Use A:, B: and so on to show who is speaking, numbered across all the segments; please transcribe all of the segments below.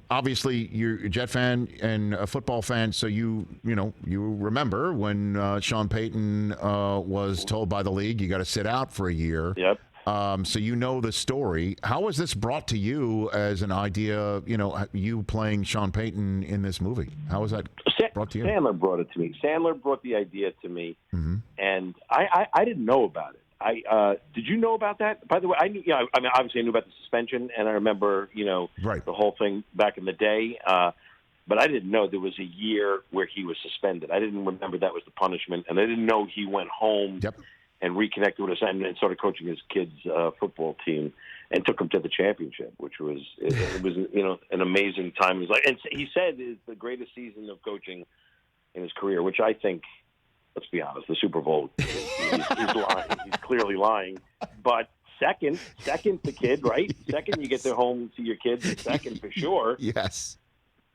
A: obviously you're a Jet fan and a football fan, so you remember when Sean Payton was told by the league you got to sit out for a year.
B: Yep.
A: So you know the story. How was this brought to you as an idea? You playing Sean Payton in this movie. How was that brought to you?
B: Sandler brought it to me. Sandler brought the idea to me, and I didn't know about it. Did you know about that? By the way, I knew. Obviously I knew about the suspension, and I remember,
A: Right.
B: the whole thing back in the day. But I didn't know there was a year where he was suspended. I didn't remember that was the punishment, and I didn't know he went home and reconnected with us and started coaching his kids' football team and took them to the championship, which was it was an amazing time. It was and he said it's the greatest season of coaching in his career, which I think. Let's be honest, the Super Bowl, he's lying. He's clearly lying. But second, the kid, right? Second, you get to home to your kids. Second, for sure.
A: Yes.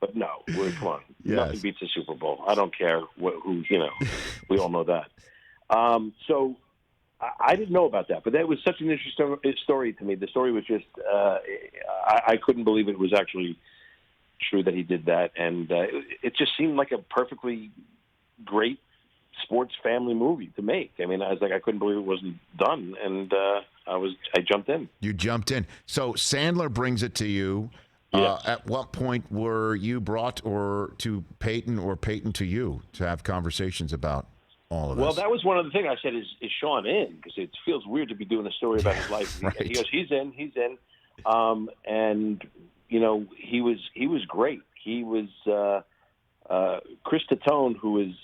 B: But no, come on.
A: Yes.
B: Nothing beats the Super Bowl. I don't care who, we all know that. So I didn't know about that. But that was such an interesting story to me. The story was just, I couldn't believe it was actually true that he did that. And it just seemed like a perfectly great sports family movie to make. I mean, I was like, I couldn't believe it wasn't done, and I jumped in.
A: You jumped in. So Sandler brings it to you.
B: Yes.
A: At what point were you brought to Peyton or Peyton to you to have conversations about all of this?
B: Well, that was one of the things I said. Is Sean in? Because it feels weird to be doing a story about his life.
A: Right.
B: And he goes, he's in, and he was great. He was. Chris Tatone, who is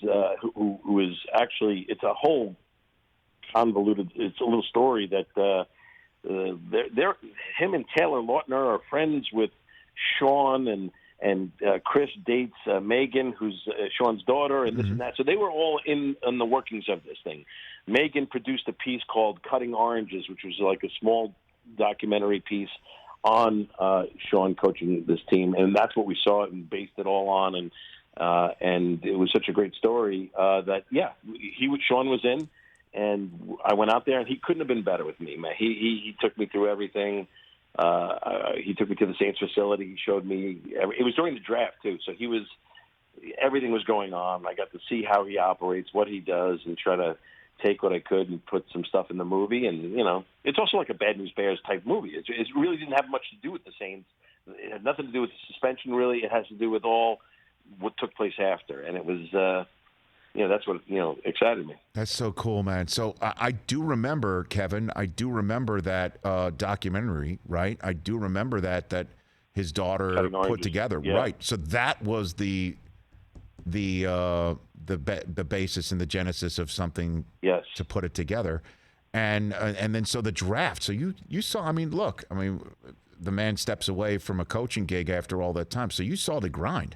B: actually, it's a whole convoluted, it's a little story that him and Taylor Lautner are friends with Sean, and Chris dates Megan, who's Sean's daughter, and this and that. So they were all in the workings of this thing. Megan produced a piece called Cutting Oranges, which was like a small documentary piece on Sean coaching this team, and that's what we saw it and based it all on, and it was such a great story that Sean was in, and I went out there, and he couldn't have been better with me, man. He took me through everything. He took me to the Saints facility. He showed me. It was during the draft too, so everything was going on. I got to see how he operates, what he does, and try to take what I could and put some stuff in the movie. And it's also like a Bad News Bears type movie. It really didn't have much to do with the Saints. It had nothing to do with the suspension, really. It has to do with all what took place after, and it was that's what excited me.
A: That's so cool, man. So I do remember, Kevin, that documentary, right? I do remember that his daughter put together, right? So that was the basis and the genesis of something to put it together, and then so the draft. So you saw. I mean, look. I mean, the man steps away from a coaching gig after all that time. So you saw the grind.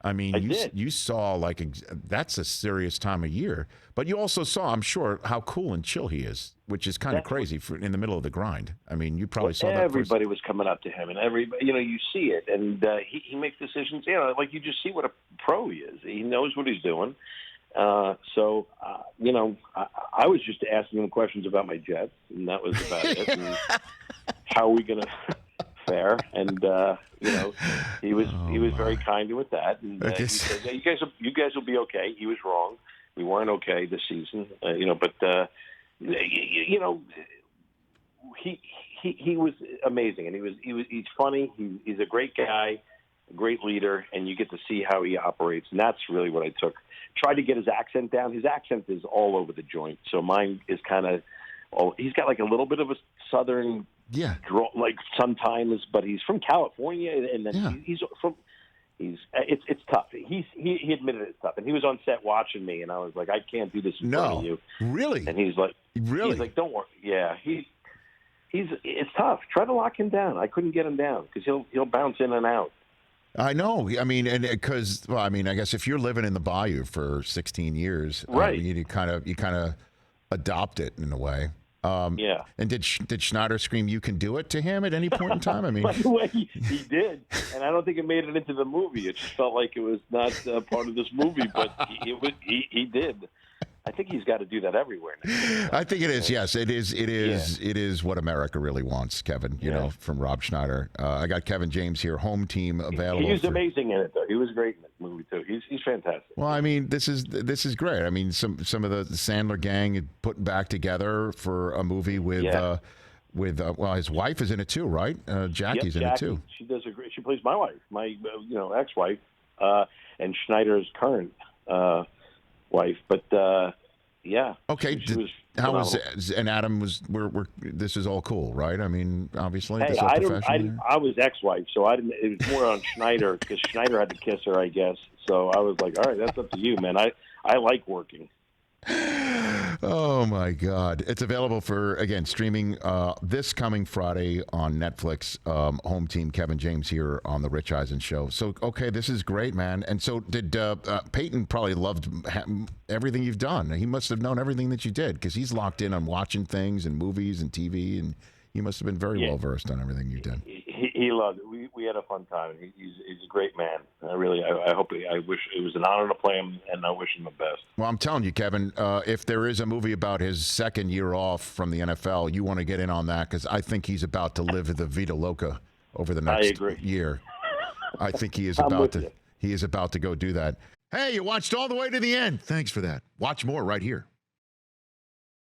A: I mean, you saw that's a serious time of year, but you also saw, I'm sure, how cool and chill he is, which is kind of crazy in the middle of the grind. I mean, you probably saw that.
B: Everybody was coming up to him, and you see it, and he makes decisions. Like you just see what a pro he is. He knows what he's doing. I was just asking him questions about my Jets, and that was about it. And how are we going to fare? And he was very kind with that, and he said, "You guys will be okay." He was wrong. We weren't okay this season, but he was amazing, and he's funny. He's a great guy, a great leader, and you get to see how he operates, and that's really what I took. Tried to get his accent down. His accent is all over the joint, so mine is kind of. He's got like a little bit of a southern.
A: Yeah,
B: like sometimes, but he's from California, and then he's from. It's tough. He admitted it's tough, and he was on set watching me, and I was like, I can't do this in front of you.
A: Really?
B: And he's like, don't worry. Yeah, it's tough. Try to lock him down. I couldn't get him down because he'll bounce in and out.
A: I know. I mean, and because I guess if you're living in the Bayou for 16 years,
B: right,
A: you kind of adopt it in a way.
B: Yeah. And
A: did Schneider scream, "You can do it" to him at any point in time? I mean,
B: by the way, he did, and I don't think it made it into the movie. It just felt like it was not part of this movie, but he did. I think he's got to do that everywhere now.
A: I think it is. Yes, it is. It is.
B: Yeah.
A: It is what America really wants, Kevin. You know, from Rob Schneider. I got Kevin James here, home team available.
B: He was amazing in it, though. He was great in the movie too. He's fantastic.
A: Well, I mean, this is great. I mean, some of the Sandler gang put back together for a movie with well, his wife is in it too, right? Jackie's in it too.
B: She does she plays my wife, my ex-wife, and Schneider's current wife. But
A: okay. How was it? And Adam was. This is all cool, right? I mean, obviously.
B: Hey, I was ex-wife, so I didn't. It was more on Schneider because Schneider had to kiss her, I guess. So I was like, all right, that's up to you, man. I like working.
A: Oh my God! It's available for streaming this coming Friday on Netflix. Home team Kevin James here on the Rich Eisen Show. So okay, this is great, man. And so did Peyton? Probably loved everything you've done. He must have known everything that you did because he's locked in on watching things and movies and TV, and he must have been very well versed on everything you did.
B: He loved it. We had a fun time. He's a great man. I wish it was an honor to play him, and I wish him the best.
A: Well, I'm telling you, Kevin, if there is a movie about his second year off from the NFL, you want to get in on that because I think he's about to live the Vida Loca over the next year. I think he is about to. He is about to go do that. Hey, you watched all the way to the end. Thanks for that. Watch more right here.